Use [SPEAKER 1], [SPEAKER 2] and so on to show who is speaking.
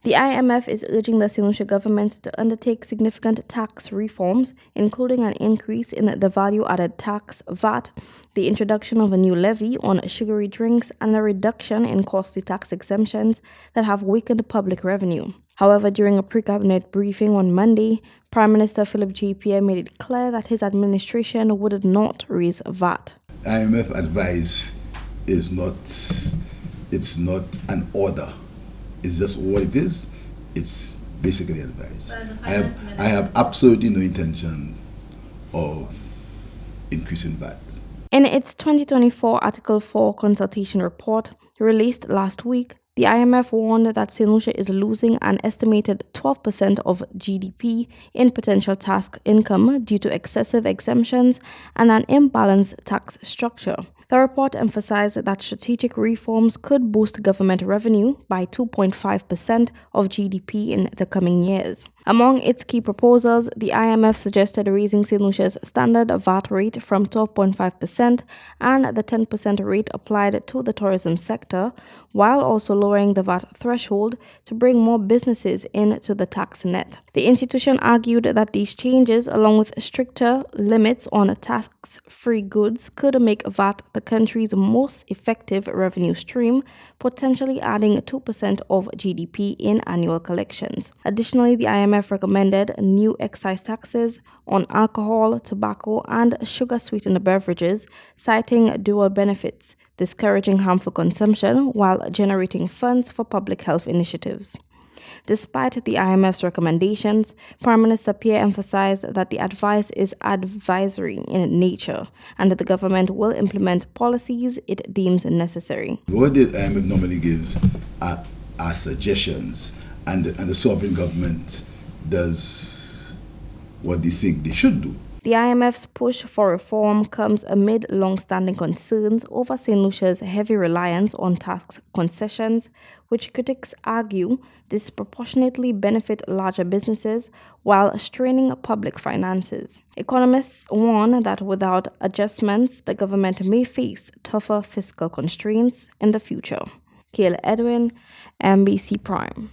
[SPEAKER 1] The IMF is urging the Saint Lucia government to undertake significant tax reforms, including an increase in the value-added tax VAT, the introduction of a new levy on sugary drinks, and a reduction in costly tax exemptions that have weakened public revenue. However, during a pre-cabinet briefing on Monday, Prime Minister Philip J. Pierre made it clear that his administration would not raise VAT.
[SPEAKER 2] IMF advice is not an order. It's just what it is. It's basically advice. I have absolutely no intention of increasing VAT.
[SPEAKER 1] In its 2024 Article 4 consultation report, released last week, the IMF warned that Saint Lucia is losing an estimated 12% of GDP in potential tax income due to excessive exemptions and an imbalanced tax structure. The report emphasized that strategic reforms could boost government revenue by 2.5% of GDP in the coming years. Among its key proposals, the IMF suggested raising Saint Lucia's standard VAT rate from 12.5% and the 10% rate applied to the tourism sector, while also lowering the VAT threshold to bring more businesses into the tax net. The institution argued that these changes, along with stricter limits on tax-free goods, could make VAT the country's most effective revenue stream, potentially adding 2% of GDP in annual collections. Additionally, the IMF recommended new excise taxes on alcohol, tobacco, and sugar-sweetened beverages, citing dual benefits, discouraging harmful consumption while generating funds for public health initiatives. Despite the IMF's recommendations, Prime Minister Pierre emphasized that the advice is advisory in nature and that the government will implement policies it deems necessary.
[SPEAKER 2] What the IMF normally gives are suggestions, and the sovereign government does what they think they should do.
[SPEAKER 1] The IMF's push for reform comes amid long-standing concerns over Saint Lucia's heavy reliance on tax concessions, which critics argue disproportionately benefit larger businesses while straining public finances. Economists warn that without adjustments, the government may face tougher fiscal constraints in the future. Kayla Edwin, MBC Prime.